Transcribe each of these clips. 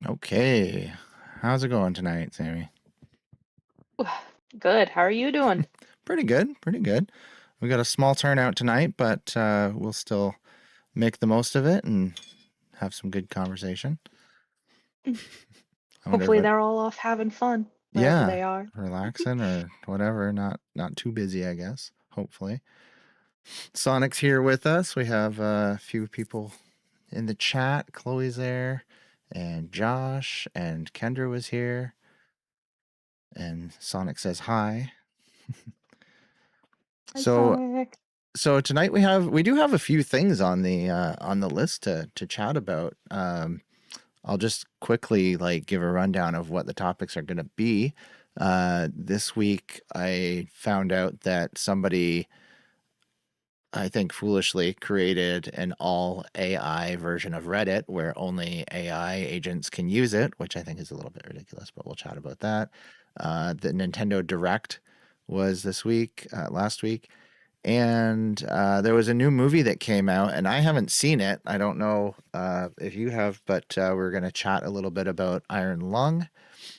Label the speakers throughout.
Speaker 1: Okay. How's it going tonight, Sammy?
Speaker 2: Good. How are you doing?
Speaker 1: Pretty good. Pretty good. We got a small turnout tonight, but we'll still make the most of it and have some good conversation. I wonder if
Speaker 2: Hopefully
Speaker 1: it,
Speaker 2: they're all off having fun wherever
Speaker 1: yeah,
Speaker 2: they are.
Speaker 1: relaxing or whatever. Not too busy, I guess. Hopefully. Sonic's here with us. We have a few people in the chat. Chloe's there, and Josh and Kendra was here, and Sonic says hi.
Speaker 2: Hi,
Speaker 1: So
Speaker 2: Sonic.
Speaker 1: So tonight we do have a few things on the list to chat about. I'll just quickly like give a rundown of what the topics are going to be. This week I found out that somebody, I think foolishly, created an all AI version of Reddit where only AI agents can use it, which I think is a little bit ridiculous, but we'll chat about that. The Nintendo Direct was this week, last week, and there was a new movie that came out, and I haven't seen it. I don't know if you have, but we're going to chat a little bit about Iron Lung,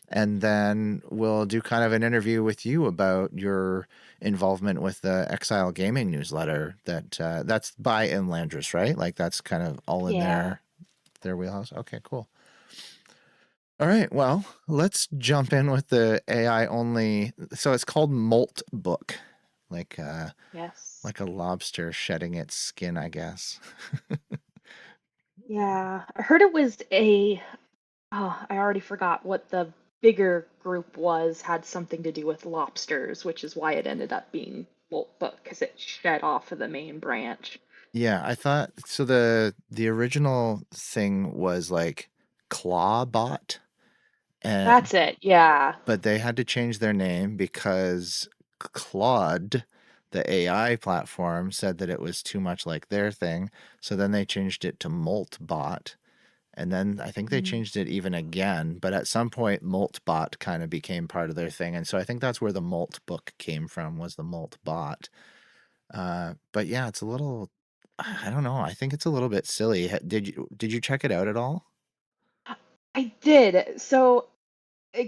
Speaker 1: and then we'll do kind of an interview with you about your involvement with the Exile Gaming newsletter. That's by Inlandris, right? Like that's kind of all in
Speaker 2: Yeah.
Speaker 1: their wheelhouse. Okay, cool. All right, well, let's jump in with the AI only. So it's called Moltbook, like
Speaker 2: Yes.
Speaker 1: like a lobster shedding its skin, I guess.
Speaker 2: Yeah. I heard it was I already forgot what the bigger group was, had something to do with lobsters, which is why it ended up being Moltbook, because it shed off of the main branch.
Speaker 1: Yeah, I thought so. The original thing was like Clawbot, and
Speaker 2: That's it. Yeah.
Speaker 1: but they had to change their name because Claude, the AI platform, said that it was too much like their thing. So then they changed it to Moltbot, and then I think they
Speaker 2: Mm.
Speaker 1: changed it even again. But at some point, Moltbot kind of became part of their thing, and so I think that's where the Molt book came from, was the Moltbot. But yeah, it's a little. I don't know. I think it's a little bit silly. Did you check it out at all?
Speaker 2: I did. So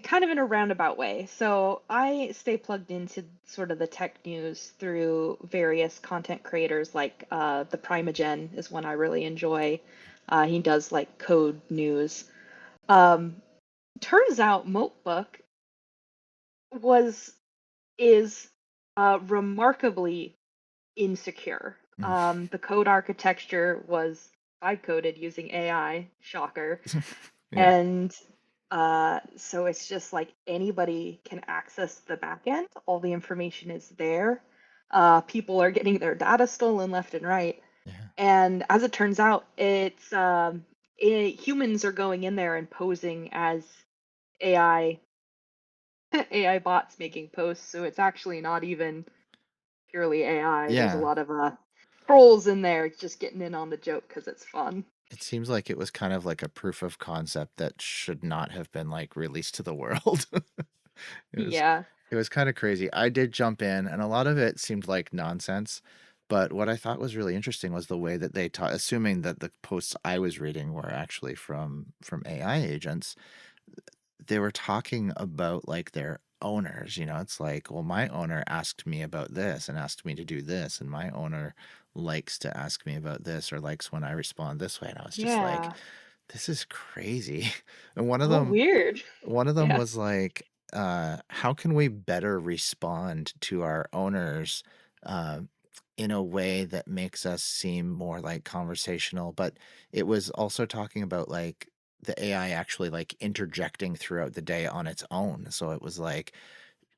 Speaker 2: kind of in a roundabout way. So I stay plugged into sort of the tech news through various content creators, like the Primagen is one I really enjoy. He does like code news. Um, Turns out Moltbook was is remarkably insecure.
Speaker 1: Mm.
Speaker 2: The code architecture was I coded using AI, shocker.
Speaker 1: Yeah.
Speaker 2: And so it's just like anybody can access the backend. All the information is there. People are getting their data stolen left and right.
Speaker 1: Yeah.
Speaker 2: And as it turns out, humans are going in there and posing as AI AI bots making posts. So it's actually not even purely AI. There's a
Speaker 1: Yeah.
Speaker 2: lot of trolls in there just getting in on the joke because it's fun.
Speaker 1: It seems like it was kind of like a proof of concept that should not have been like released to the world. It was
Speaker 2: Yeah.
Speaker 1: it was kind of crazy. I did jump in and a lot of it seemed like nonsense, but what I thought was really interesting was the way that they taught, assuming that the posts I was reading were actually from AI agents, they were talking about like their owners. It's like, well, my owner asked me about this and asked me to do this, and my owner likes to ask me about this or likes when I respond this way. And I was just like,
Speaker 2: Yeah.
Speaker 1: this is crazy. And one of
Speaker 2: Oh,
Speaker 1: them
Speaker 2: weird.
Speaker 1: one of them
Speaker 2: Yeah.
Speaker 1: was like, how can we better respond to our owners uh, in a way that makes us seem more like conversational? But it was also talking about like the AI actually like interjecting throughout the day on its own. So it was like,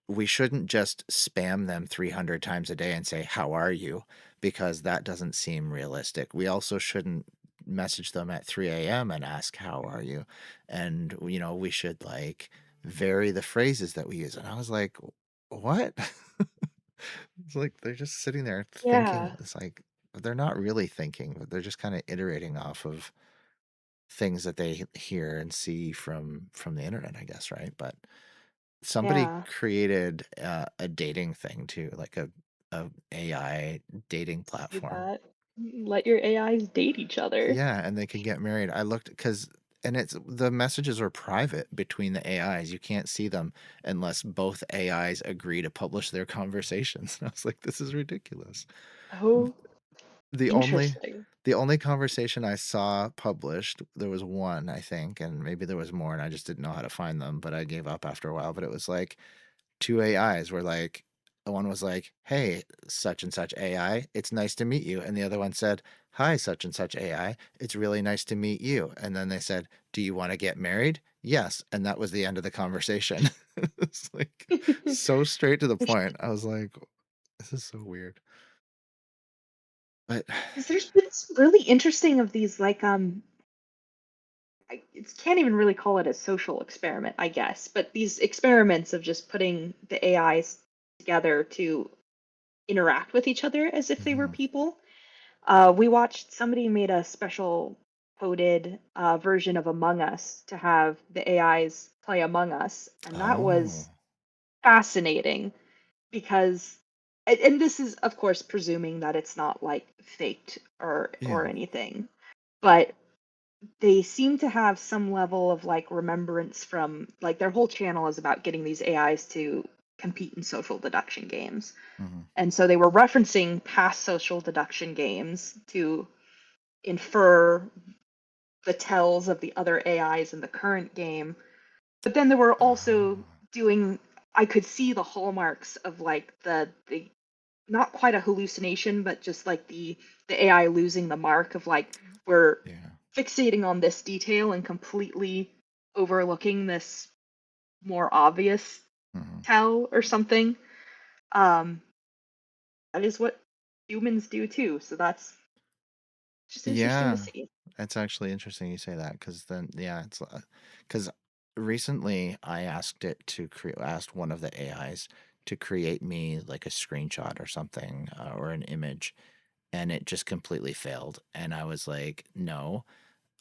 Speaker 1: we shouldn't just spam them 300 times a day and say, how are you? Because that doesn't seem realistic. We also shouldn't message them at 3 a.m. and ask, how are you? And, we should like vary the phrases that we use. And I was like, what? It's like they're just sitting there thinking.
Speaker 2: Yeah.
Speaker 1: It's like they're not really thinking, but they're just kind of iterating off of things that they hear and see from the internet, I guess, right? But somebody
Speaker 2: Yeah.
Speaker 1: created a dating thing too, like a AI dating
Speaker 2: Do
Speaker 1: platform.
Speaker 2: that. Let your AIs date each other.
Speaker 1: Yeah, and they can get married. I looked because and it's the messages are private between the AIs. You can't see them unless both AIs agree to publish their conversations. And I was like, this is ridiculous.
Speaker 2: Oh,
Speaker 1: The only
Speaker 2: interesting.
Speaker 1: the only conversation I saw published, there was one, I think, and maybe there was more, and I just didn't know how to find them, but I gave up after a while. But it was like two AIs were like, one was like, "Hey, such and such AI, it's nice to meet you," and the other one said, "Hi, such and such AI, it's really nice to meet you." And then they said, "Do you want to get married?" Yes, and that was the end of the conversation. It's like so straight to the point. I was like, "This is so weird." But
Speaker 2: 'Cause there's been some really interesting of these, like, I it can't even really call it a social experiment, I guess, but these experiments of just putting the AIs together to interact with each other as if they were
Speaker 1: mhm.
Speaker 2: people. We watched somebody made a special coded version of Among Us to have the AIs play Among Us, and that
Speaker 1: Oh,
Speaker 2: was fascinating because, and this is of course presuming that it's not like faked or
Speaker 1: yeah.
Speaker 2: anything, but they seem to have some level of like remembrance from like their whole channel is about getting these AIs to compete in social deduction games.
Speaker 1: Mhm.
Speaker 2: And so they were referencing past social deduction games to infer the tells of the other AIs in the current game. But then they were also
Speaker 1: Oh,
Speaker 2: doing, I could see the hallmarks of like the not quite a hallucination, but just like the AI losing the mark of like we're
Speaker 1: yeah.
Speaker 2: fixating on this detail and completely overlooking this more obvious
Speaker 1: Mhm.
Speaker 2: tell or something. Um, that is what humans do too. So that's just interesting to
Speaker 1: Yeah,
Speaker 2: see.
Speaker 1: it's actually interesting you say that because then, yeah, it's because recently I asked it to create, asked one of the AIs to create me like a screenshot or something or an image, and it just completely failed. And I was like, no,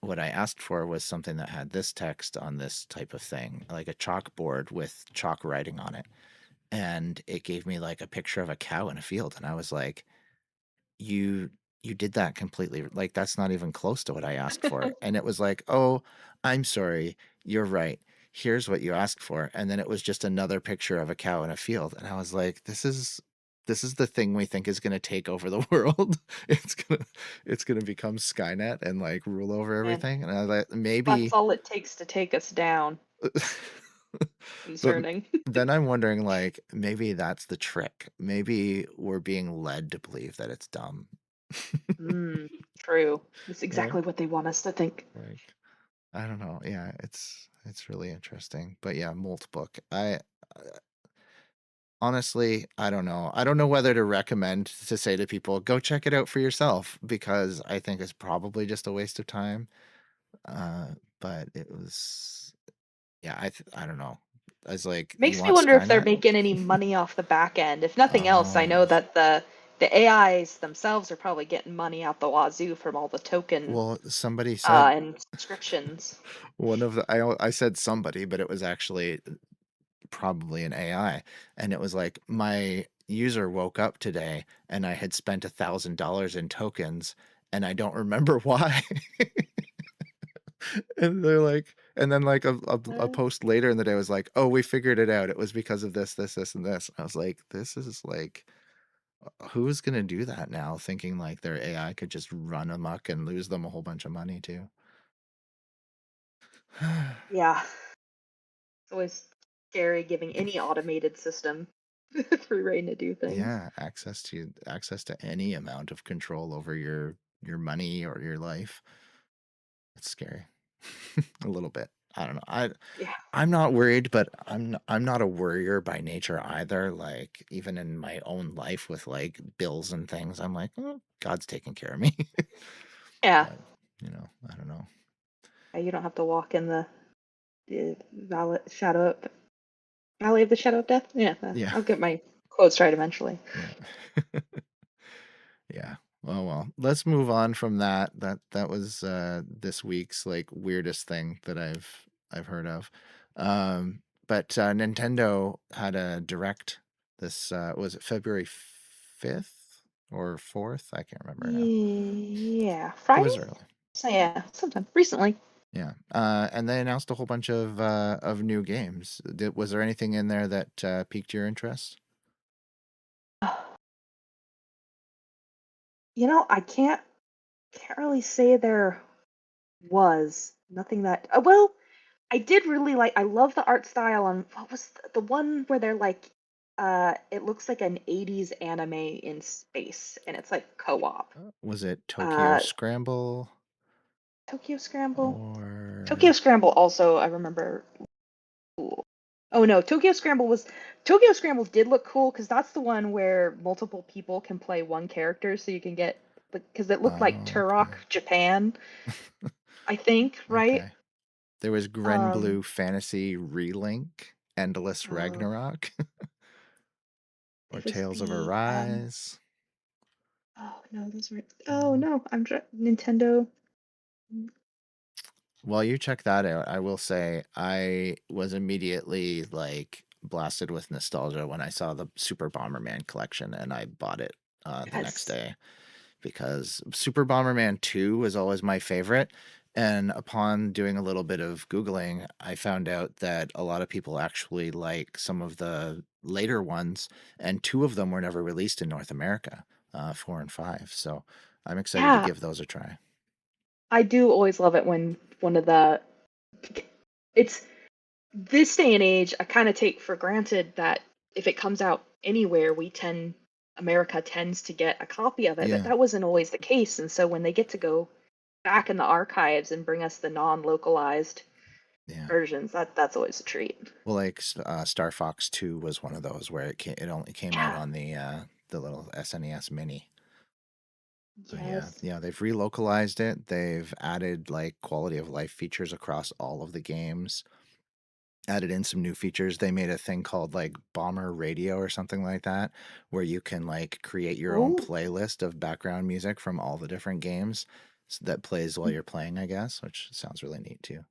Speaker 1: what I asked for was something that had this text on this type of thing, like a chalkboard with chalk writing on it. And it gave me like a picture of a cow in a field. And I was like, you you did that completely, like, that's not even close to what I asked for. And it was like, "Oh, I'm sorry. You're right. Here's what you asked for." And then it was just another picture of a cow in a field. And I was like, this is the thing we think is gonna take over the world. It's gonna become Skynet and, like, rule over
Speaker 2: And
Speaker 1: everything. And I was like,
Speaker 2: that's
Speaker 1: maybe
Speaker 2: all it takes to take us down.
Speaker 1: but
Speaker 2: Concerning.
Speaker 1: then I'm wondering, like, maybe that's the trick. Maybe we're being led to believe that it's dumb.
Speaker 2: Mm, true. It's
Speaker 1: Right?
Speaker 2: exactly what they want us to think.
Speaker 1: Like, I don't know. Yeah, it's really interesting. But yeah, Moltbook. I honestly, I don't know. I don't know whether to recommend to say to people, go check it out for yourself because I think it's probably just a waste of time. Uh, but it was, yeah, I don't know. I was like, you
Speaker 2: Makes me
Speaker 1: want
Speaker 2: wonder if they're
Speaker 1: Skynet?
Speaker 2: making any money off the back end. If nothing else, I know
Speaker 1: Oh,
Speaker 2: that the AIs themselves are probably getting money out the wazoo from all the token
Speaker 1: well, somebody said
Speaker 2: and subscriptions.
Speaker 1: one of the I said somebody, but it was actually probably an AI. And it was like, my user woke up today and I had spent $1,000 in tokens and I don't remember why. And they're like, and then like a
Speaker 2: Uh,
Speaker 1: post later in the day was like, oh, we figured it out. It was because of this, this, this, and this. I was like, this is like, who's going to do that now? Thinking like their AI could just run amok and lose them a whole bunch of money too.
Speaker 2: yeah, it's always scary giving any automated system free reign to do things.
Speaker 1: Yeah, access to any amount of control over your money or your life. It's scary. A little bit. I don't know.
Speaker 2: Yeah,
Speaker 1: I'm not worried, but I'm not a worrier by nature either. Like even in my own life with like bills and things, I'm like, "Oh, God's taking care of me."
Speaker 2: yeah.
Speaker 1: But, I don't know.
Speaker 2: You don't have to walk in the valley of the shadow of death. Yeah,
Speaker 1: Yeah.
Speaker 2: I'll get my quotes right eventually.
Speaker 1: Yeah. Yeah. Well. Let's move on from that. That was this week's like weirdest thing that I've heard of. But Nintendo had a direct this was it February 5th or 4th? I can't remember now.
Speaker 2: Yeah,
Speaker 1: It
Speaker 2: Friday.
Speaker 1: was early.
Speaker 2: So yeah, sometime recently.
Speaker 1: Yeah. And they announced a whole bunch of new games. Was there anything in there that piqued your interest?
Speaker 2: I can't really say there was nothing that. Well, I did really like. I love the art style on what was the one where they're like, it looks like an '80s anime in space, and it's like co-op.
Speaker 1: Was it Tokyo
Speaker 2: Uh,
Speaker 1: Scramble
Speaker 2: Tokyo Scramble. Tokyo
Speaker 1: or
Speaker 2: Scramble also I remember cool. Oh no, Tokyo Scramble did look cool because that's the one where multiple people can play one character, so you can get because it looked like
Speaker 1: oh, okay.
Speaker 2: Turok Japan, I think, right?
Speaker 1: Okay. There was Gren
Speaker 2: Um,
Speaker 1: Blue Fantasy Relink, Endless
Speaker 2: oh,
Speaker 1: Ragnarok, or
Speaker 2: it was
Speaker 1: Tales of
Speaker 2: the
Speaker 1: Arise.
Speaker 2: oh no, those were oh
Speaker 1: Uh,
Speaker 2: no, Nintendo.
Speaker 1: While you check that out, I will say I was immediately like blasted with nostalgia when I saw the Super Bomberman collection and I bought it the next
Speaker 2: Yes.
Speaker 1: day because Super Bomberman 2 was always my favorite. And upon doing a little bit of Googling, I found out that a lot of people actually like some of the later ones, and two of them were never released in North America, 4 and 5. So I'm excited to
Speaker 2: Yeah,
Speaker 1: give those a try.
Speaker 2: I do always love it when one of the it's this day and age, I kind of take for granted that if it comes out anywhere, America tends to get a copy of it, but
Speaker 1: Yeah,
Speaker 2: that wasn't always the case. And so when they get to go back in the archives and bring us the non-localized
Speaker 1: yeah.
Speaker 2: versions, that's always a treat.
Speaker 1: Well, like Star Fox 2 was one of those where it only came out
Speaker 2: Yeah.
Speaker 1: on the little SNES Mini. But yeah,
Speaker 2: Yes.
Speaker 1: yeah, they've relocalized it. They've added like quality of life features across all of the games. Added in some new features. They made a thing called like Bomber Radio or something like that, where you can like create your own
Speaker 2: Oh,
Speaker 1: playlist of background music from all the different games that plays while you're playing, I guess, which sounds really neat too.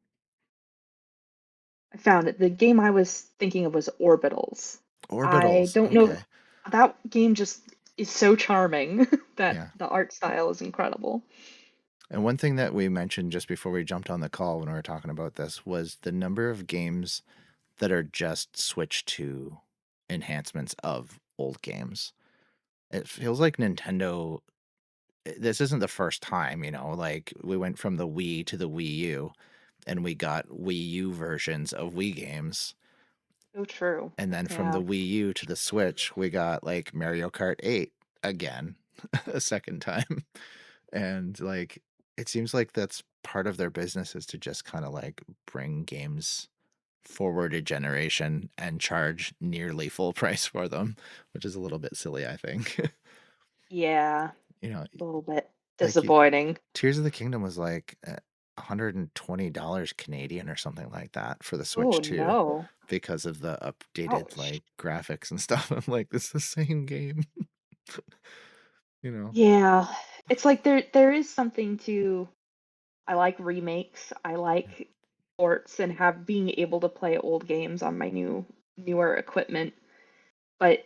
Speaker 2: I found it. The game I was thinking of was Orbitals. I
Speaker 1: Orbitals.
Speaker 2: don't know.
Speaker 1: Okay.
Speaker 2: That game just is so charming that
Speaker 1: Yeah.
Speaker 2: the art style is incredible.
Speaker 1: And one thing that we mentioned just before we jumped on the call when we were talking about this was the number of games that are just switched to enhancements of old games. It feels like Nintendo, this isn't the first time, like we went from the Wii to the Wii U and we got Wii U versions of Wii games.
Speaker 2: So true.
Speaker 1: And then from
Speaker 2: Yeah.
Speaker 1: the Wii U to the Switch, we got like Mario Kart 8 again, a second time. And like it seems like that's part of their business is to just kind of like bring games forward a generation and charge nearly full price for them, which is a little bit silly, I think.
Speaker 2: Yeah.
Speaker 1: you know,
Speaker 2: A little bit
Speaker 1: like
Speaker 2: disappointing.
Speaker 1: Tears of the Kingdom was like $120 Canadian or something like that for the
Speaker 2: Oh
Speaker 1: Switch too,
Speaker 2: no.
Speaker 1: because of the updated
Speaker 2: Ouch.
Speaker 1: like graphics and stuff. I'm like, this is the same game, you know.
Speaker 2: Yeah. It's like there is something to I like remakes. I like ports and have being able to play old games on my newer equipment, but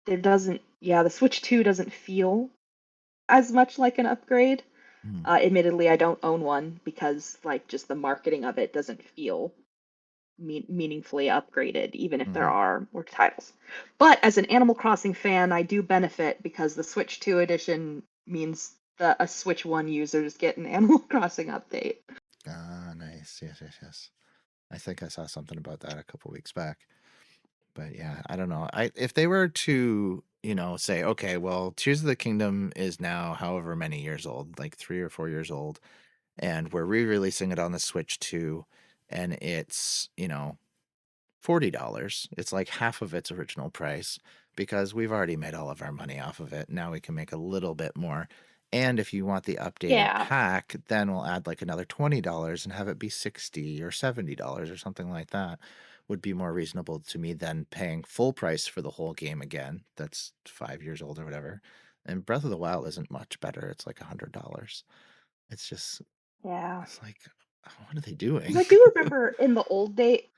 Speaker 2: there doesn't yeah, the Switch 2 doesn't feel as much like an upgrade.
Speaker 1: Mm,
Speaker 2: Admittedly, I don't own one because like just the marketing of it doesn't feel meaningfully upgraded, even if there
Speaker 1: mhm.
Speaker 2: are more titles. But as an Animal Crossing fan, I do benefit because the Switch 2 edition means that a Switch 1 users get an Animal Crossing update.
Speaker 1: Ah, nice. Yes, yes, yes. I think I saw something about that a couple weeks back. But yeah, I don't know. If they were to, say, okay, well, Tears of the Kingdom is now however many years old, like 3 or 4 years old, and we're re-releasing it on the Switch too, and it's, $40. It's like half of its original price because we've already made all of our money off of it. Now we can make a little bit more. And if you want the updated
Speaker 2: Yeah.
Speaker 1: pack, then we'll add like another $20 and have it be $60 or $70 or something like that. Would be more reasonable to me than paying full price for the whole game again. That's 5 years old or whatever. And Breath of the Wild isn't much better. It's like $100. It's just,
Speaker 2: Yeah.
Speaker 1: it's like, what are they
Speaker 2: Because
Speaker 1: doing?
Speaker 2: I do remember in the old day,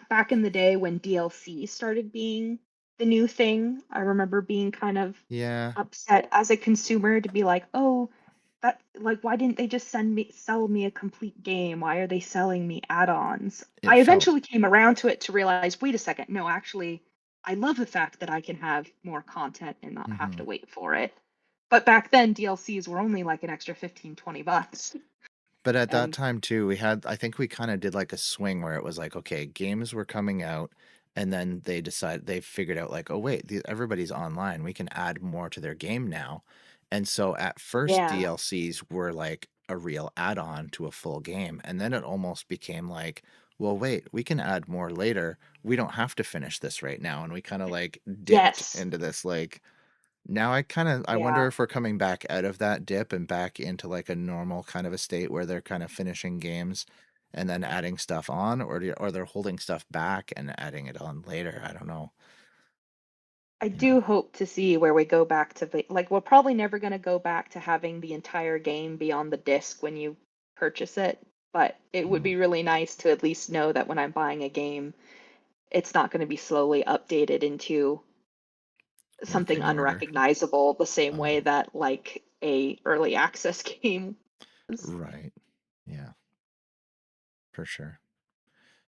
Speaker 2: back in the day when DLC started being the new thing, I remember being kind of
Speaker 1: yeah.
Speaker 2: upset as a consumer to be like, oh, that like, why didn't they just sell me a complete game? Why are they selling me add-ons?
Speaker 1: It
Speaker 2: I
Speaker 1: felt.
Speaker 2: eventually came around to it to realize, wait a second, no, actually, I love the fact that I can have more content and not have
Speaker 1: Hmm.
Speaker 2: to wait for it. But back then, DLCs were only like an extra 15, $20.
Speaker 1: But at that
Speaker 2: And
Speaker 1: time too, we had, I think we kind of did like a swing where it was like, okay, games were coming out, and then they figured out like, oh wait, everybody's online. We can add more to their game now. And so at first
Speaker 2: yeah,
Speaker 1: DLCs were like a real add-on to a full game, and then it almost became like, well, wait, we can add more later. We don't have to finish this right now, and we kind of like dipped
Speaker 2: yes,
Speaker 1: into this like, now I
Speaker 2: yeah.
Speaker 1: wonder if we're coming back out of that dip and back into like a normal kind of a state where they're kind of finishing games and then adding stuff on, or they're holding stuff back and adding it on later. I don't know.
Speaker 2: I
Speaker 1: You know.
Speaker 2: do hope to see where we go back to like we're probably never going to go back to having the entire game be on the disc when you purchase it, but it would
Speaker 1: Mm,
Speaker 2: be really nice to at least know that when I'm buying a game, it's not going to be slowly updated into something
Speaker 1: working order.
Speaker 2: unrecognizable the same way
Speaker 1: Oh,
Speaker 2: that like a early access game was.
Speaker 1: right. Yeah, for sure.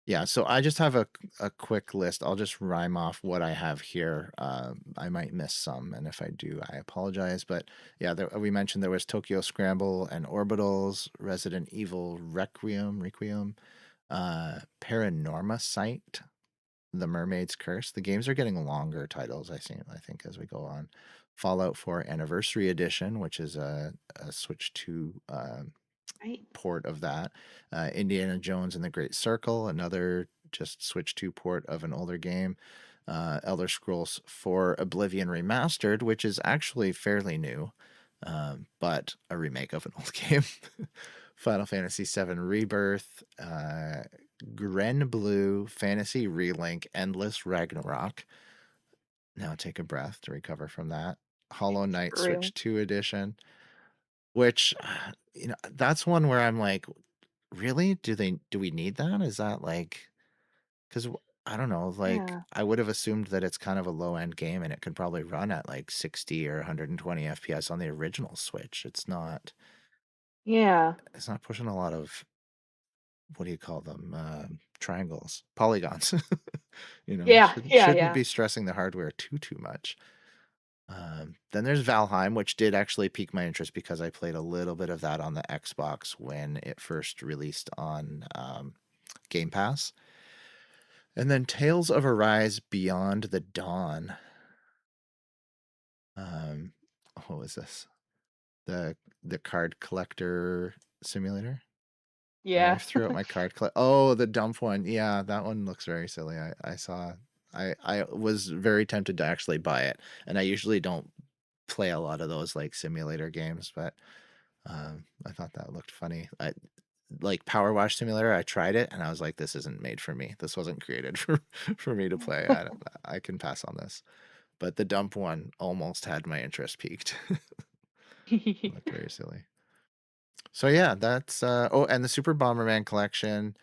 Speaker 1: Yeah, so I just have a quick list. I'll just rhyme off what I have here. I might miss some, and if I do, I apologize. But yeah, we mentioned there was Tokyo Scramble and Orbitals, Resident Evil Requiem, Paranorma Sight, The Mermaid's Curse. The games are getting longer titles, I think, as we go on. Fallout 4 Anniversary Edition, which is a Switch 2
Speaker 2: Right?
Speaker 1: port of that. Indiana Jones and the Great Circle, another just Switch 2 port of an older game. Elder Scrolls 4 Oblivion Remastered, which is actually fairly new, but a remake of an old game. Final Fantasy VII Rebirth, Gren Blue, Fantasy Relink, Endless Ragnarok. Now take a breath to recover from that. Hollow Knight
Speaker 2: For real.
Speaker 1: Switch 2 edition, which, that's one where I'm like, really? Do we need that? Is that like, because I don't know, like
Speaker 2: Yeah.
Speaker 1: I would have assumed that it's kind of a low end game and it could probably run at like 60 or 120 FPS on the original Switch.
Speaker 2: Yeah.
Speaker 1: It's not pushing a lot of, what do you call them? Triangles, polygons.
Speaker 2: Yeah. Yeah.
Speaker 1: Shouldn't
Speaker 2: Yeah.
Speaker 1: be stressing the hardware too much. Then there's Valheim, which did actually pique my interest because I played a little bit of that on the Xbox when it first released on Game Pass. And then Tales of Arise Beyond the Dawn. Um, what was this? The the card collector simulator. My
Speaker 2: Yeah.
Speaker 1: wife threw out my card collect. Oh, the dump one. Yeah, that one looks very silly. I saw. I was very tempted to actually buy it, and I usually don't play a lot of those like simulator games, but I thought that looked funny. I like Power Wash Simulator. I tried it, and I was like, this isn't made for me. This wasn't created for me to play. I can pass on this. But the dump one almost had my interest peaked. It looked very silly. So yeah, that's oh, and the Super Bomberman collection,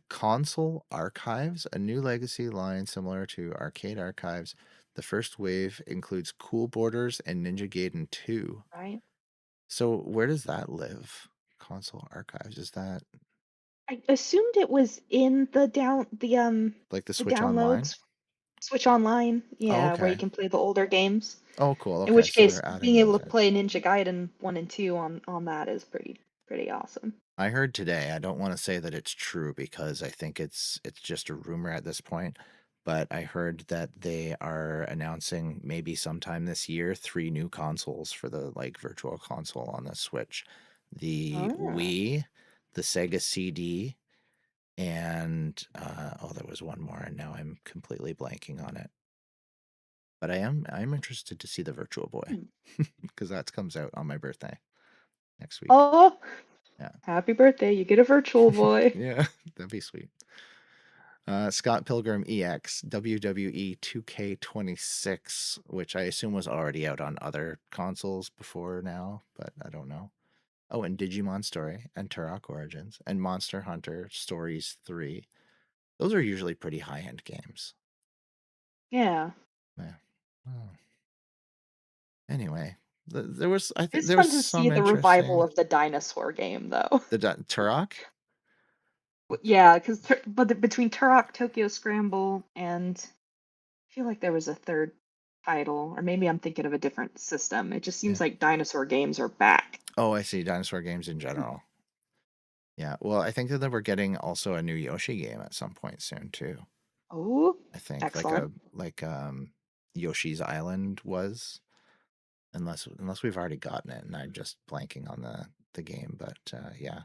Speaker 1: console archives, a new legacy line similar to arcade archives. The first wave includes Cool Borders and Ninja Gaiden 2.
Speaker 2: Right.
Speaker 1: So where does that live? Console archives, is that
Speaker 2: I assumed it was in
Speaker 1: like the
Speaker 2: the
Speaker 1: Switch Online?
Speaker 2: downloads, Switch Online,
Speaker 1: Oh,
Speaker 2: yeah, where you
Speaker 1: okay.
Speaker 2: can play the older games.
Speaker 1: Oh, cool.
Speaker 2: In
Speaker 1: Okay,
Speaker 2: which
Speaker 1: so
Speaker 2: case,
Speaker 1: they're adding
Speaker 2: being able
Speaker 1: those
Speaker 2: to
Speaker 1: in.
Speaker 2: play Ninja Gaiden 1 and 2 on that is pretty awesome.
Speaker 1: I heard today, I don't want to say that it's true because I think it's just a rumor at this point, but I heard that they are announcing maybe sometime this year three new consoles for the like virtual console on the Switch. The
Speaker 2: Oh.
Speaker 1: Wii, the Sega CD, and oh, there was one more and now I'm completely blanking on it. But I'm interested to see the Virtual Boy
Speaker 2: Hmm.
Speaker 1: because that comes out on my birthday next week.
Speaker 2: Oh,
Speaker 1: Yeah.
Speaker 2: happy birthday. You get a virtual boy.
Speaker 1: Yeah, that'd be sweet. Scott Pilgrim EX WWE 2K26, which I assume was already out on other consoles before now, but I don't know. Oh, and Digimon Story and Turok Origins and Monster Hunter Stories 3. Those are usually pretty high end games.
Speaker 2: Yeah.
Speaker 1: Yeah. Oh. Anyway, There was, I think
Speaker 2: It's
Speaker 1: there was
Speaker 2: fun to see
Speaker 1: some
Speaker 2: the revival
Speaker 1: interesting
Speaker 2: of the dinosaur game, though.
Speaker 1: Turok.
Speaker 2: Yeah, because between Turok, Tokyo Scramble, and I feel like there was a third title, or maybe I'm thinking of a different system. It just
Speaker 1: Yeah.
Speaker 2: seems like dinosaur games are back.
Speaker 1: Oh, I see. Dinosaur games in general. Yeah. Well, I think that we're getting also a new Yoshi game at some point soon too.
Speaker 2: Oh,
Speaker 1: I think
Speaker 2: excellent.
Speaker 1: Yoshi's Island was, unless we've already gotten it and I'm just blanking on the game, but yeah.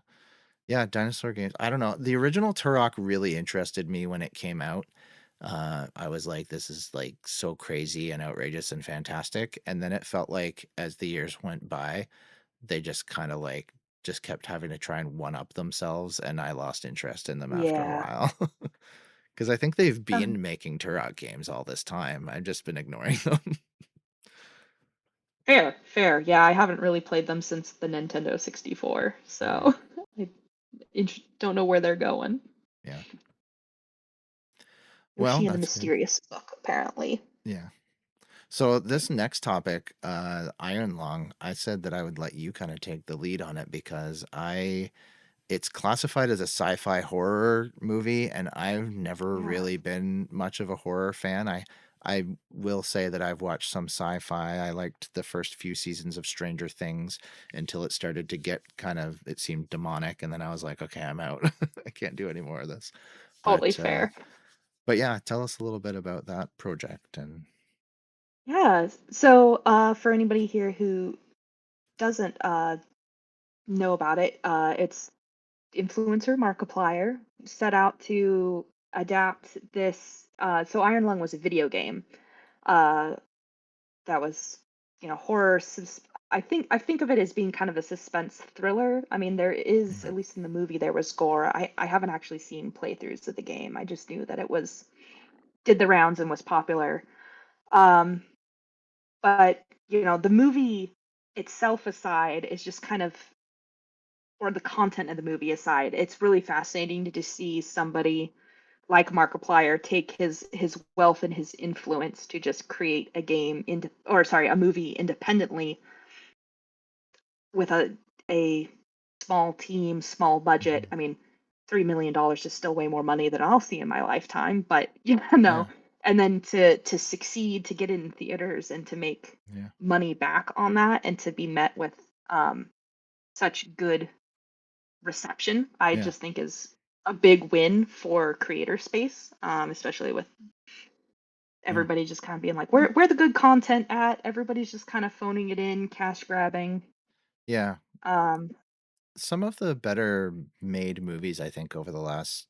Speaker 1: Yeah, dinosaur games. I don't know. The original Turok really interested me when it came out. I was like, this is like so crazy and outrageous and fantastic. And then it felt like as the years went by, they just kind of like just kept having to try and one up themselves, and I lost interest in them after a
Speaker 2: Yeah.
Speaker 1: while. Because I think they've
Speaker 2: Um,
Speaker 1: been making Turok games all this time. I've just been ignoring them.
Speaker 2: fair, fair. Yeah, I haven't really played them since the Nintendo 64,
Speaker 1: Right.
Speaker 2: so I don't know where they're going.
Speaker 1: Yeah. Well,
Speaker 2: Yoshi and the
Speaker 1: that's good.
Speaker 2: Mysterious Book, apparently.
Speaker 1: Yeah. So this next topic, Iron Lung, I said that I would let you kind of take the lead on it because it's classified as a sci-fi horror movie, and I've never
Speaker 2: Yeah.
Speaker 1: really been much of a horror fan. I will say that I've watched some sci-fi. I liked the first few seasons of Stranger Things until it started to get kind of, it seemed demonic, and then I was like, okay, I'm out. I can't do any more of this.
Speaker 2: Totally
Speaker 1: But
Speaker 2: fair.
Speaker 1: yeah, tell us a little bit about that project and
Speaker 2: Yeah. So, for anybody here who doesn't know about it, it's influencer Markiplier set out to adapt this. So, Iron Lung was a video game uh, that was, horror. I think of it as being kind of a suspense thriller. I mean, there is,
Speaker 1: okay.
Speaker 2: at least in the movie, there was gore. I haven't actually seen playthroughs of the game. I just knew that it was did the rounds and was popular. Um, but the movie itself aside is just kind of, or the content of the movie aside, it's really fascinating to just see somebody like Markiplier take his wealth and his influence to just create a game or sorry, a movie independently with a small team, small budget.
Speaker 1: Hmm.
Speaker 2: I mean, $3 million is still way more money than I'll see in my lifetime, but
Speaker 1: Yeah.
Speaker 2: and then to succeed, to get in theaters and to make
Speaker 1: Yeah.
Speaker 2: money back on that, and to be met with um, such good reception, I
Speaker 1: Yeah.
Speaker 2: just think is a big win for creator space, especially with
Speaker 1: Yeah.
Speaker 2: everybody just kind of being like, where the good content at? Everybody's just kind of phoning it in, cash grabbing.
Speaker 1: Yeah.
Speaker 2: Um,
Speaker 1: Some of the better made movies, I think, over the last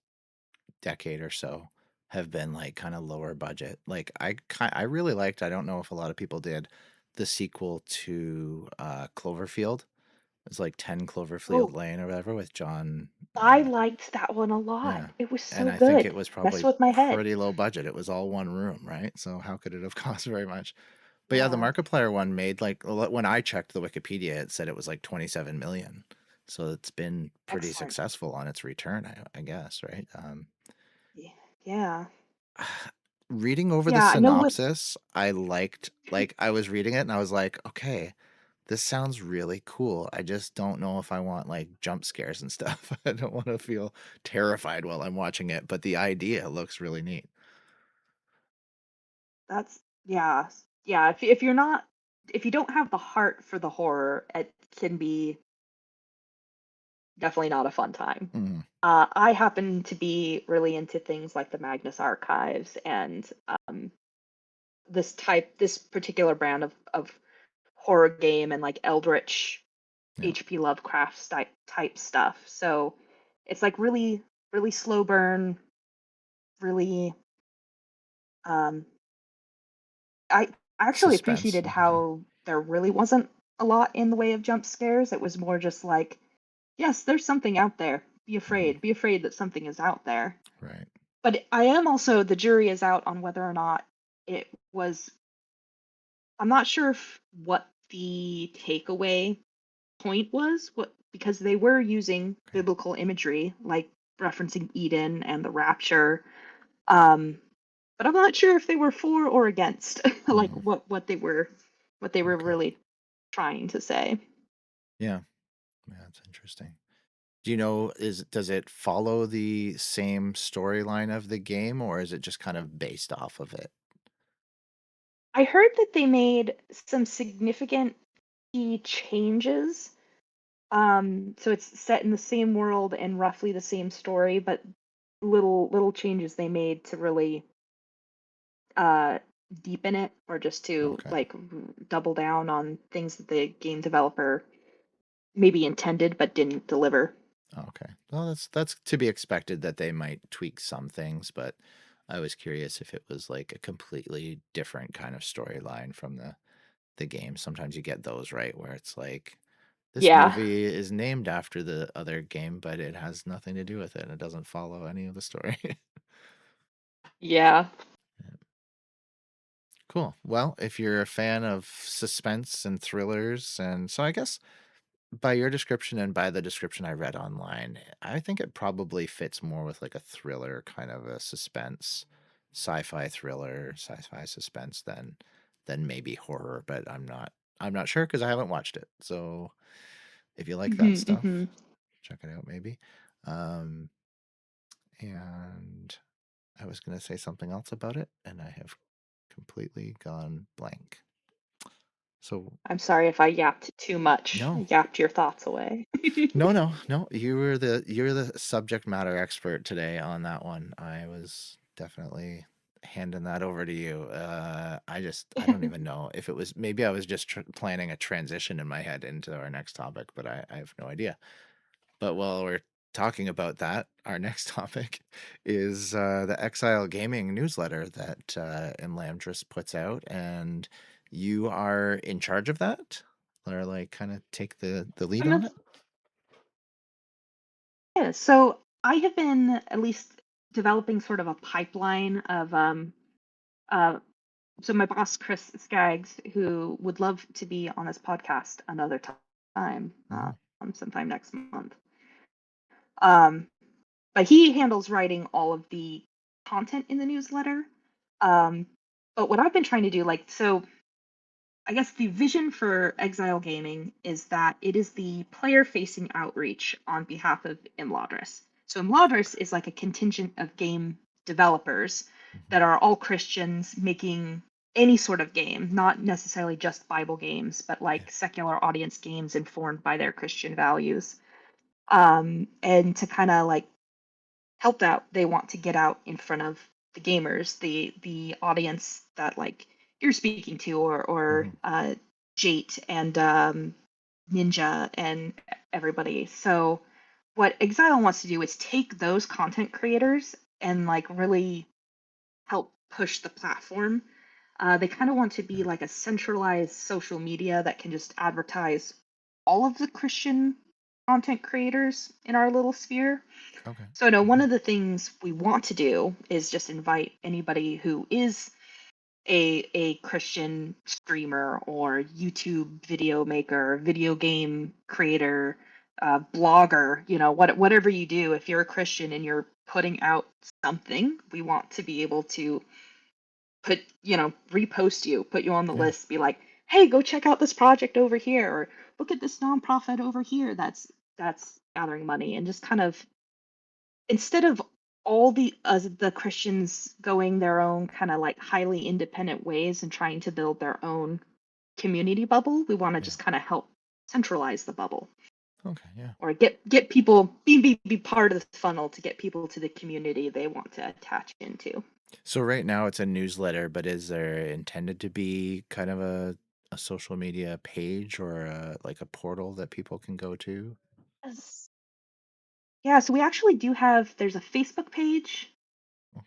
Speaker 1: decade or so have been like kind of lower budget. Like I really liked, I don't know if a lot of people did, the sequel to Cloverfield. It's like 10 Cloverfield
Speaker 2: oh,
Speaker 1: Lane or whatever with John.
Speaker 2: I liked that one a lot.
Speaker 1: Yeah.
Speaker 2: It was
Speaker 1: And
Speaker 2: so
Speaker 1: I think
Speaker 2: good.
Speaker 1: it was
Speaker 2: Messed
Speaker 1: probably
Speaker 2: with my head.
Speaker 1: pretty low budget. It was all one room, right? So how could it have cost very much? But yeah, the
Speaker 2: Yeah,
Speaker 1: Markiplier one made like, when I checked the Wikipedia, it said it was like 27 million. So it's been pretty
Speaker 2: excellent.
Speaker 1: successful on its return, I guess, right?
Speaker 2: Yeah, yeah,
Speaker 1: Reading over the
Speaker 2: yeah. I know with
Speaker 1: synopsis, I liked, like, I was reading it and I was like, okay, this sounds really cool. I just don't know if I want like jump scares and stuff. I don't want to feel terrified while I'm watching it, but the idea looks really neat.
Speaker 2: that's yeah, yeah. If you're not if you don't have the heart for the horror, it can be definitely not a fun time.
Speaker 1: Mm,
Speaker 2: I happen to be really into things like the Magnus Archives and this particular brand of horror game, and like Eldritch
Speaker 1: yeah.
Speaker 2: HP Lovecraft type stuff. So it's like really, really slow burn, really um I actually
Speaker 1: Suspense.
Speaker 2: appreciated
Speaker 1: Yeah.
Speaker 2: how there really wasn't a lot in the way of jump scares. It was more just like, yes, there's something out there. Be
Speaker 1: Hmm.
Speaker 2: afraid. Be afraid that something is out there.
Speaker 1: Right.
Speaker 2: But I am also, the jury is out on whether or not it was, I'm not sure if what the takeaway point was, what, because they were using
Speaker 1: Okay.
Speaker 2: biblical imagery like referencing Eden and the rapture. Um but I'm not sure if they were for or against like
Speaker 1: Hmm.
Speaker 2: what they were
Speaker 1: Okay.
Speaker 2: really. trying to say.
Speaker 1: Yeah. Yeah, that's interesting. Do you know, does it follow the same storyline of the game, or is it just kind of based off of it?
Speaker 2: I heard that they made some significant key changes. So it's set in the same world and roughly the same story, but little changes they made to really uh deepen it or just to
Speaker 1: Okay.
Speaker 2: like double down on things that the game developer maybe intended but didn't deliver.
Speaker 1: Okay. Well, that's to be expected that they might tweak some things, but I was curious if it was like a completely different kind of storyline from the game. Sometimes you get those, right, where it's like this
Speaker 2: Yeah.
Speaker 1: movie is named after the other game, but it has nothing to do with it and it doesn't follow any of the story.
Speaker 2: Yeah.
Speaker 1: Cool. Well, if you're a fan of suspense and thrillers, and so I guess by your description and by the description I read online, I think it probably fits more with like a thriller kind of a suspense, sci-fi thriller, sci-fi suspense than maybe horror, but I'm not sure because I haven't watched it. So if you like that
Speaker 2: Hmm,
Speaker 1: stuff,
Speaker 2: hmm.
Speaker 1: check it out maybe. Um, and I was going to say something else about it, and I have completely gone blank. So
Speaker 2: I'm sorry if I yapped too much.
Speaker 1: no,
Speaker 2: I yapped your thoughts away.
Speaker 1: no. You're the subject matter expert today on that one. I was definitely handing that over to you. I don't even know if it was maybe I was just planning a transition in my head into our next topic, but I have no idea. But while we're talking about that, our next topic is the Exile Gaming newsletter that Imlamdris puts out, and you are in charge of that, or like kind of take the lead
Speaker 2: I'm
Speaker 1: on
Speaker 2: a,
Speaker 1: it.
Speaker 2: yeah, so I have been at least developing sort of a pipeline of uh so my boss Chris Skaggs, who would love to be on this podcast another time,
Speaker 1: Hmm.
Speaker 2: sometime next month. Um, but he handles writing all of the content in the newsletter. Um, but what I've been trying to do, like, so I guess the vision for Exile Gaming is that it is the player facing outreach on behalf of Imladris. So Imladris is like a contingent of game developers
Speaker 1: Hmm.
Speaker 2: that are all Christians making any sort of game, not necessarily just Bible games, but
Speaker 1: Yeah.
Speaker 2: like secular audience games informed by their Christian values. And to kind of like helped out, they want to get out in front of the gamers, the audience that like you're speaking to, or
Speaker 1: Hmm.
Speaker 2: Jate and Ninja and everybody. So what Exile wants to do is take those content creators and like really help push the platform. They kind of want to be
Speaker 1: Yeah.
Speaker 2: like a centralized social media that can just advertise all of the Christian content creators in our little sphere.
Speaker 1: Okay.
Speaker 2: So, no, one
Speaker 1: Hmm.
Speaker 2: of the things we want to do is just invite anybody who is a Christian streamer or YouTube video maker, video game creator, blogger, whatever you do. If you're a Christian and you're putting out something, we want to be able to repost you, put you on the
Speaker 1: Yeah.
Speaker 2: list, be like, hey, go check out this project over here, or look at this nonprofit over here that's gathering money, and just kind of instead of all the Christians going their own kind of like highly independent ways and trying to build their own community bubble, we want to
Speaker 1: Yeah.
Speaker 2: just kind of help centralize the bubble
Speaker 1: Okay. Yeah.
Speaker 2: or get people be part of the funnel to get people to the community they want to attach into.
Speaker 1: So right now it's a newsletter, but is there intended to be kind of a social media page or like a portal that people can go to?
Speaker 2: Yes. Yeah, so we actually do have there's a Facebook page,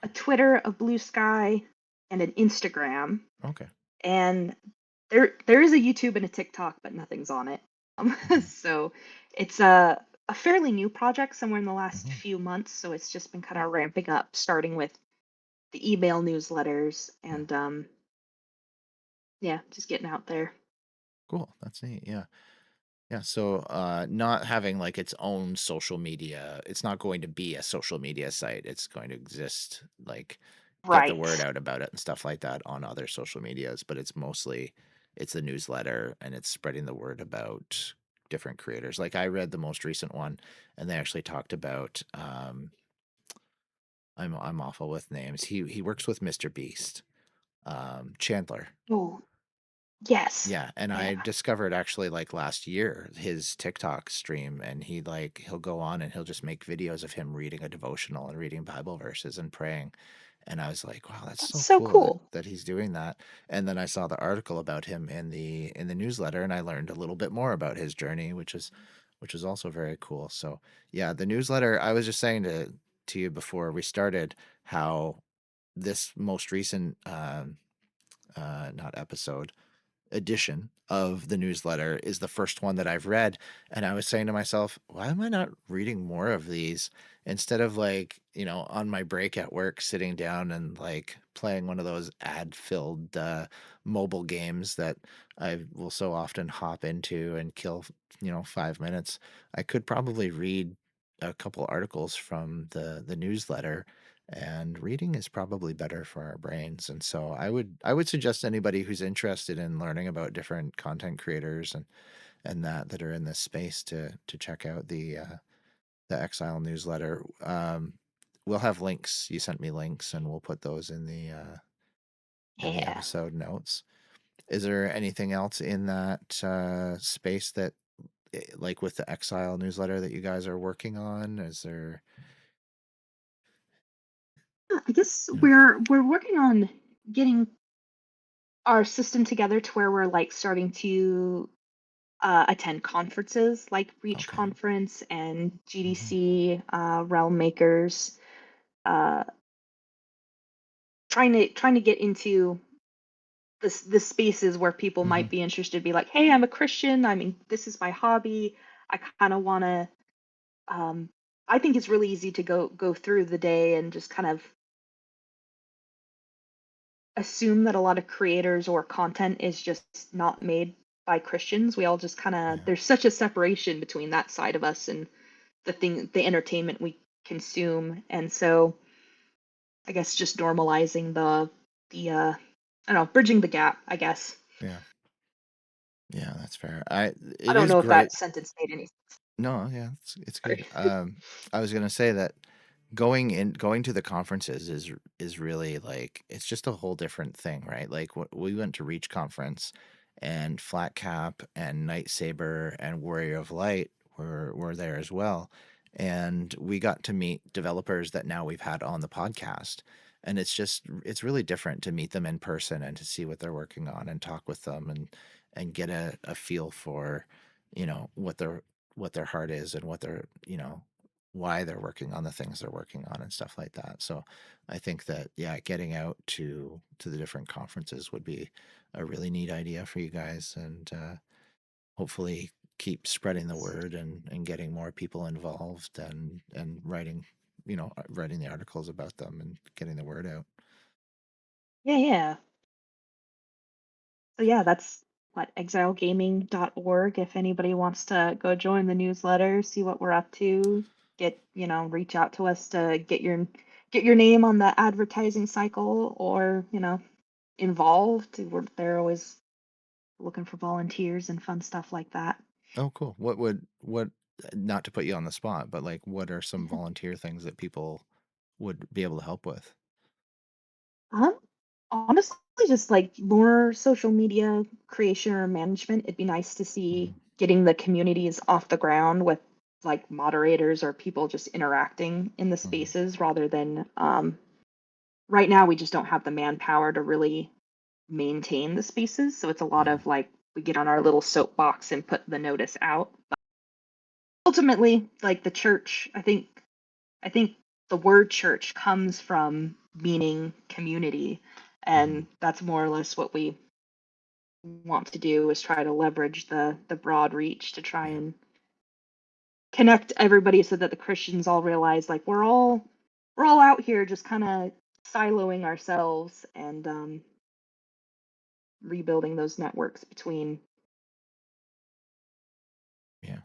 Speaker 2: a
Speaker 1: Okay.
Speaker 2: Twitter, a Blue Sky, and an Instagram.
Speaker 1: Okay.
Speaker 2: And there is a YouTube and a TikTok, but nothing's on it.
Speaker 1: Hmm.
Speaker 2: So it's a fairly new project, somewhere in the last
Speaker 1: Hmm.
Speaker 2: few months. So it's just been kind of ramping up, starting with the email newsletters
Speaker 1: Yeah.
Speaker 2: and yeah, just getting out there.
Speaker 1: Cool. That's neat. Yeah. Yeah. So not having like its own social media, it's not going to be a social media site. It's going to exist like get the word
Speaker 2: Right.
Speaker 1: out about it and stuff like that on other social medias, but it's mostly it's the newsletter and it's spreading the word about different creators. Like I read the most recent one, and they actually talked about I'm awful with names. He works with Mr. Beast, Chandler.
Speaker 2: Oh, yes.
Speaker 1: Yeah, and
Speaker 2: Yeah.
Speaker 1: I discovered actually like last year his TikTok stream, and he'll go on and he'll just make videos of him reading a devotional and reading Bible verses and praying. And I was like, wow, that's
Speaker 2: That's
Speaker 1: so
Speaker 2: so
Speaker 1: cool that
Speaker 2: cool.
Speaker 1: he's doing that. And then I saw the article about him in the newsletter, and I learned a little bit more about his journey, which is also very cool. So yeah, the newsletter, I was just saying to you before we started how this most recent not episode edition of the newsletter is the first one that I've read. And I was saying to myself, why am I not reading more of these instead of like, on my break at work, sitting down and like playing one of those ad filled mobile games that I will so often hop into and kill, 5 minutes. I could probably read a couple articles from the newsletter, and reading is probably better for our brains. And so I would suggest anybody who's interested in learning about different content creators and that are in this space to check out the Exile newsletter. We'll have links. You sent me links, and we'll put those in the
Speaker 2: Yeah.
Speaker 1: episode notes. Is there anything else in that space that, like with the Exile newsletter, that you guys are working on? Is there,
Speaker 2: I guess
Speaker 1: you know,
Speaker 2: we're working on getting our system together to where we're like starting to attend conferences like Reach
Speaker 1: okay.
Speaker 2: Conference and
Speaker 1: Hmm.
Speaker 2: GDC, Realm Makers, uh, trying to get into the spaces where people
Speaker 1: Hmm.
Speaker 2: might be interested. Be like, hey, I'm a Christian. I mean, this is my hobby. I kind of want to. Um, I think it's really easy to go through the day and just kind of assume that a lot of creators or content is just not made by Christians. We all just kind of
Speaker 1: Yeah.
Speaker 2: there's such a separation between that side of us and the entertainment we consume. And so I guess just normalizing the I don't know, bridging the gap, I guess.
Speaker 1: Yeah. Yeah, that's fair.
Speaker 2: I
Speaker 1: It
Speaker 2: don't
Speaker 1: is
Speaker 2: know if
Speaker 1: great.
Speaker 2: that sentence made any
Speaker 1: No, yeah, it's
Speaker 2: sorry.
Speaker 1: good. I was gonna say that going to the conferences is really like it's just a whole different thing, right? Like we went to Reach conference, and Flat Cap and Night Saber and Warrior of Light were there as well, and we got to meet developers that now we've had on the podcast, and it's really different to meet them in person and to see what they're working on and talk with them and get a feel for what their heart is and what they're why they're working on the things they're working on and stuff like that. So I think that yeah, getting out to the different conferences would be a really neat idea for you guys, and hopefully keep spreading the word and getting more people involved and writing writing the articles about them and getting the word out.
Speaker 2: Yeah, yeah. So yeah, that's what exilegaming.org if anybody wants to go join the newsletter, see what we're up to, reach out to us to get your name on the advertising cycle or, involved. They're always looking for volunteers and fun stuff like that.
Speaker 1: Oh, cool. What not to put you on the spot, but like what are some volunteer things that people would be able to help with?
Speaker 2: Um, Honestly, just like more social media creation or management. It'd be nice to see
Speaker 1: Mhm.
Speaker 2: getting the communities off the ground with like moderators or people just interacting in the
Speaker 1: Mhm.
Speaker 2: spaces rather than right now we just don't have the manpower to really maintain the spaces. So it's a lot
Speaker 1: Yeah.
Speaker 2: of like we get on our little soapbox and put the notice out. Ultimately, like the church, I think the word church comes from meaning community,
Speaker 1: Mhm.
Speaker 2: and that's more or less what we want to do is try to leverage the broad reach to try
Speaker 1: Yeah.
Speaker 2: and connect everybody so that the Christians all realize like we're all out here just kind of siloing ourselves and rebuilding those networks between
Speaker 1: Yeah.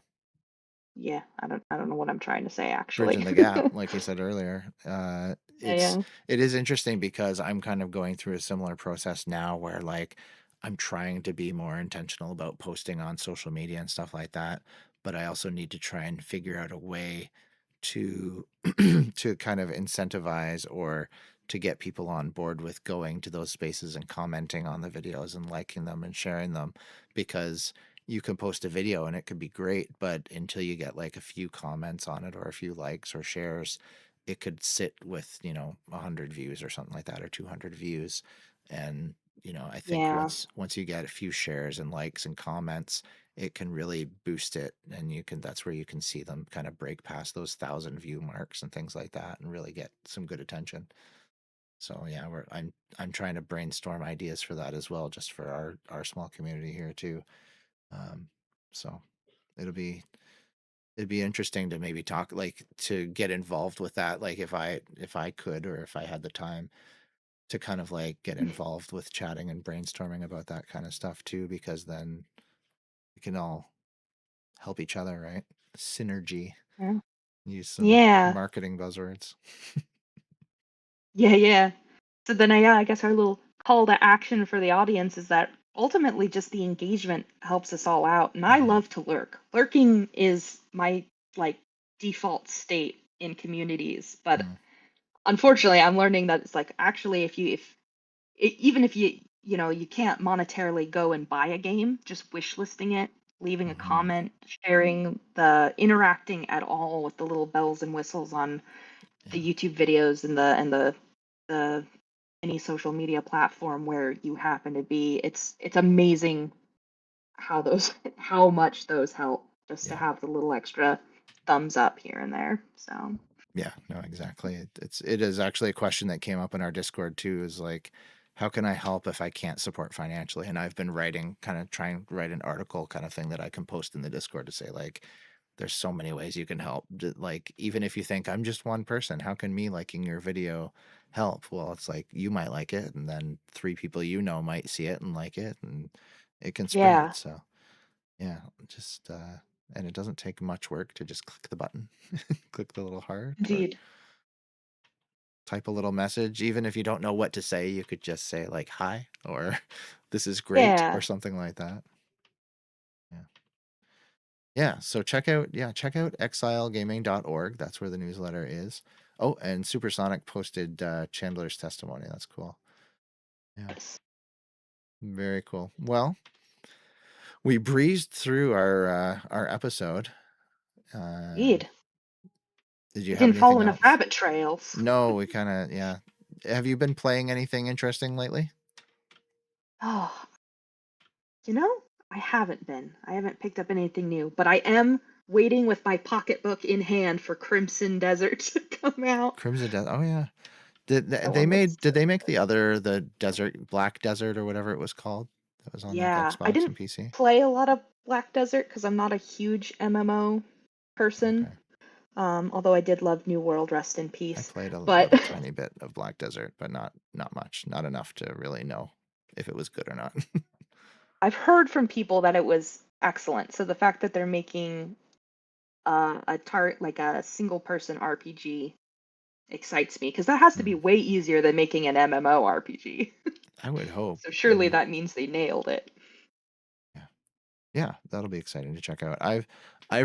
Speaker 2: yeah, I don't know what I'm trying to say
Speaker 1: Bridging
Speaker 2: actually.
Speaker 1: the gap, like you said earlier.
Speaker 2: Yeah, yeah.
Speaker 1: It is interesting because I'm kind of going through a similar process now where like I'm trying to be more intentional about posting on social media and stuff like that, but I also need to try and figure out a way to to kind of incentivize or to get people on board with going to those spaces and commenting on the videos and liking them and sharing them, because you can post a video and it could be great, but until you get like a few comments on it or a few likes or shares, it could sit with, 100 views or something like that, or 200 views. And I think
Speaker 2: Yeah.
Speaker 1: once you get a few shares and likes and comments, it can really boost it, and that's where you can see them kind of break past those 1,000 view marks and things like that and really get some good attention. So yeah, I'm trying to brainstorm ideas for that as well, just for our small community here too. um so it'll be it'd be interesting to maybe talk, like, to get involved with that, like if I could, or if I had the time to kind of like get involved with chatting and brainstorming about that kind of stuff too, because then we can all help each other, right? Synergy.
Speaker 2: Yeah.
Speaker 1: Use some
Speaker 2: Yeah.
Speaker 1: marketing buzzwords.
Speaker 2: Yeah. Yeah. So then, yeah, I guess our little call to action for the audience is that ultimately just the engagement helps us all out. And I
Speaker 1: Hmm.
Speaker 2: love to lurk. Lurking is my like default state in communities, but
Speaker 1: Mm.
Speaker 2: unfortunately, I'm learning that it's like actually even if you can't monetarily go and buy a game, just wish listing it, leaving a
Speaker 1: Hmm.
Speaker 2: comment, sharing the interacting at all with the little bells and whistles on
Speaker 1: Yeah.
Speaker 2: the YouTube videos and the any social media platform where you happen to be. It's amazing how those how much those help just to
Speaker 1: Yeah.
Speaker 2: have the little extra thumbs up here and there. So
Speaker 1: Yeah, no, exactly. It is actually a question that came up in our Discord too, is like, how can I help if I can't support financially? And I've been writing, kind of trying to write an article kind of thing that I can post in the Discord to say, like, there's so many ways you can help. Like, even if you think I'm just one person, how can me liking your video help? Well, it's like you might like it, and then three people might see it and like it, and it can spread.
Speaker 2: yeah,
Speaker 1: So yeah, just and it doesn't take much work to just click the button, click the little heart, or
Speaker 2: indeed.
Speaker 1: type a little message. Even if you don't know what to say, you could just say like hi, or this is great, or
Speaker 2: Yeah.
Speaker 1: something like that. Yeah. Yeah, so check out exilegaming.org. That's where the newsletter is. Oh, and Supersonic posted Chandler's testimony. That's cool. Yeah,
Speaker 2: Nice.
Speaker 1: very cool. Well, we breezed through our episode. Uh,
Speaker 2: Indeed.
Speaker 1: did you
Speaker 2: We
Speaker 1: have
Speaker 2: didn't follow
Speaker 1: anything
Speaker 2: enough
Speaker 1: else?
Speaker 2: rabbit trails.
Speaker 1: No, we kind of, yeah. Have you been playing anything interesting lately?
Speaker 2: Oh, I haven't been. I haven't picked up anything new, but I am waiting with my pocketbook in hand for Crimson Desert to come out.
Speaker 1: Crimson Desert. Oh yeah. Did they
Speaker 2: That
Speaker 1: they
Speaker 2: one looks
Speaker 1: made did
Speaker 2: so
Speaker 1: they make
Speaker 2: good.
Speaker 1: the desert, Black Desert, or whatever it was called? That was on like
Speaker 2: Yeah, I
Speaker 1: Xbox
Speaker 2: didn't
Speaker 1: and PC.
Speaker 2: play a lot of Black Desert because I'm not a huge MMO person.
Speaker 1: Okay.
Speaker 2: Although I did love New World, rest in
Speaker 1: I
Speaker 2: peace.
Speaker 1: played a
Speaker 2: But
Speaker 1: little tiny bit of Black Desert, but not much, not enough to really know if it was good or not.
Speaker 2: I've heard from people that it was excellent. So the fact that they're making like a single person RPG excites me because that has to be
Speaker 1: Hmm.
Speaker 2: way easier than making an MMO RPG.
Speaker 1: I would hope.
Speaker 2: So surely
Speaker 1: Yeah.
Speaker 2: that means they nailed it.
Speaker 1: Yeah. Yeah, that'll be exciting to check out. I've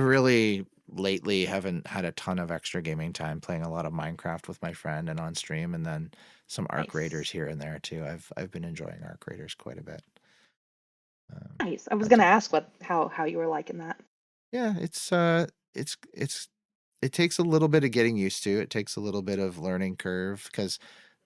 Speaker 1: really lately haven't had a ton of extra gaming time, playing a lot of Minecraft with my friend and on stream, and then some Arc Raiders
Speaker 2: Nice.
Speaker 1: here and there too. I've been enjoying Arc Raiders quite a bit.
Speaker 2: Nice. I was
Speaker 1: That's
Speaker 2: gonna ask how you were liking that.
Speaker 1: Yeah, it's it takes a little bit of getting used to. It takes a little bit of learning curve, because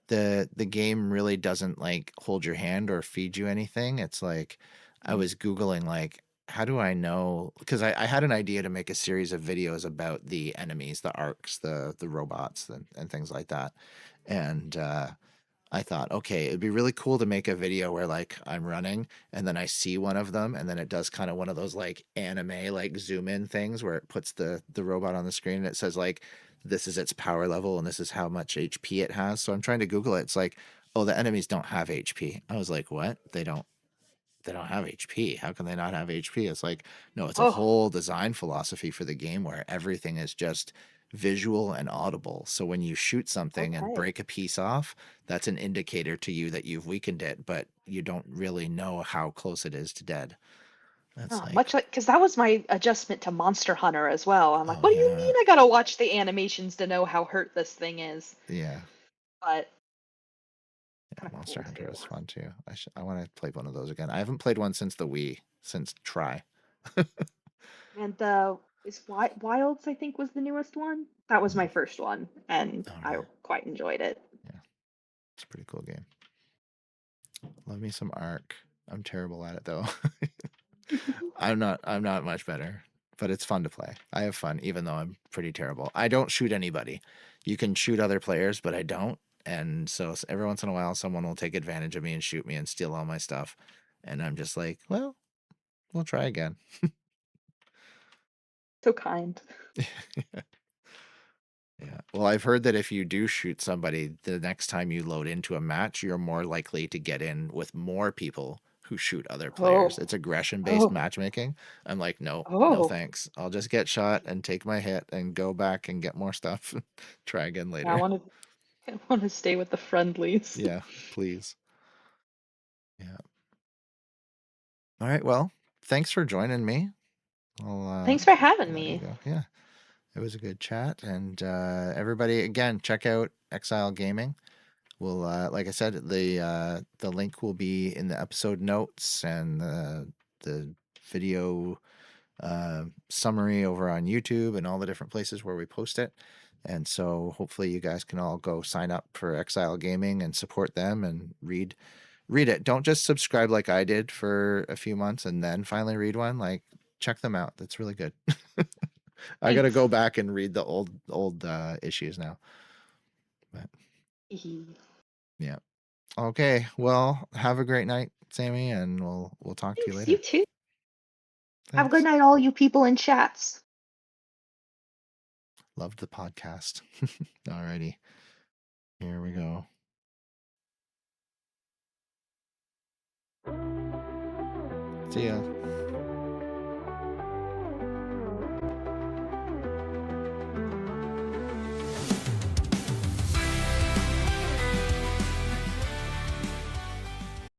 Speaker 1: the game really doesn't like hold your hand or feed you anything. It's like I
Speaker 2: Mm.
Speaker 1: was Googling, like, how do I know? Because I had an idea to make a series of videos about the enemies, the arcs, the robots, and things like that. And I thought, okay, it'd be really cool to make a video where like I'm running and then I see one of them, and then it does kind of one of those like anime like zoom in things where it puts the robot on the screen and it says like, this is its power level and this is how much HP it has. So I'm trying to Google it. It's like, oh, the enemies don't have HP. I was like, what? They don't have HP. How can they not have HP? It's like, no, it's a
Speaker 2: Oh,
Speaker 1: whole design philosophy for the game where everything is just visual and audible. So when you shoot something and
Speaker 2: Okay.
Speaker 1: break a piece off, that's an indicator to you that you've weakened it, but you don't really know how close it is to dead. That's
Speaker 2: Oh,
Speaker 1: like,
Speaker 2: much like because that was my adjustment to Monster Hunter as well. I'm like,
Speaker 1: oh
Speaker 2: what do you
Speaker 1: yeah,
Speaker 2: mean I gotta watch the animations to know how hurt this thing is?
Speaker 1: yeah,
Speaker 2: But
Speaker 1: yeah.
Speaker 2: kind of
Speaker 1: Monster
Speaker 2: cool
Speaker 1: Hunter
Speaker 2: too.
Speaker 1: is fun too. I want to play one of those again. I haven't played one since the Wii, since Try.
Speaker 2: And the is Wilds, I think, was the newest one. That was
Speaker 1: Mm,
Speaker 2: my first one, and
Speaker 1: oh
Speaker 2: I
Speaker 1: really?
Speaker 2: quite enjoyed it.
Speaker 1: Yeah, it's a pretty cool game. Love me some Ark. I'm terrible at it though. I'm not much better, but it's fun to play. I have fun even though I'm pretty terrible. I don't shoot anybody. You can shoot other players, but I don't. And so every once in a while someone will take advantage of me and shoot me and steal all my stuff. And I'm just like, well, we'll try again.
Speaker 2: So kind.
Speaker 1: Yeah. Well, I've heard that if you do shoot somebody, the next time you load into a match, you're more likely to get in with more people who shoot other players.
Speaker 2: Oh,
Speaker 1: It's aggression-based
Speaker 2: oh,
Speaker 1: matchmaking. I'm like, no, no
Speaker 2: oh.
Speaker 1: thanks. I'll just get shot and take my hit and go back and get more stuff. Try again
Speaker 2: Yeah, I
Speaker 1: later.
Speaker 2: want to. I want to stay with the friendlies.
Speaker 1: Yeah, please. Yeah. All right. Well, thanks for joining me.
Speaker 2: Thanks for
Speaker 1: I'll
Speaker 2: having
Speaker 1: let you
Speaker 2: me.
Speaker 1: go. Yeah, it was a good chat. And everybody, again, check out Exile Gaming. We'll, like I said, the link will be in the episode notes and the video summary over on YouTube and all the different places where we post it. And so hopefully you guys can all go sign up for Exile Gaming and support them and read it. Don't just subscribe like I did for a few months and then finally read one. Like check them out. That's really good. I got to go
Speaker 2: Thanks.
Speaker 1: back and read the old issues now. But yeah. Okay. Well, have a great night, Sammy, and we'll talk to you
Speaker 2: Thanks. You
Speaker 1: later.
Speaker 2: too. Have a good
Speaker 1: Thanks.
Speaker 2: night, all you people in chats.
Speaker 1: Loved the podcast. Alrighty. Here we go. See ya.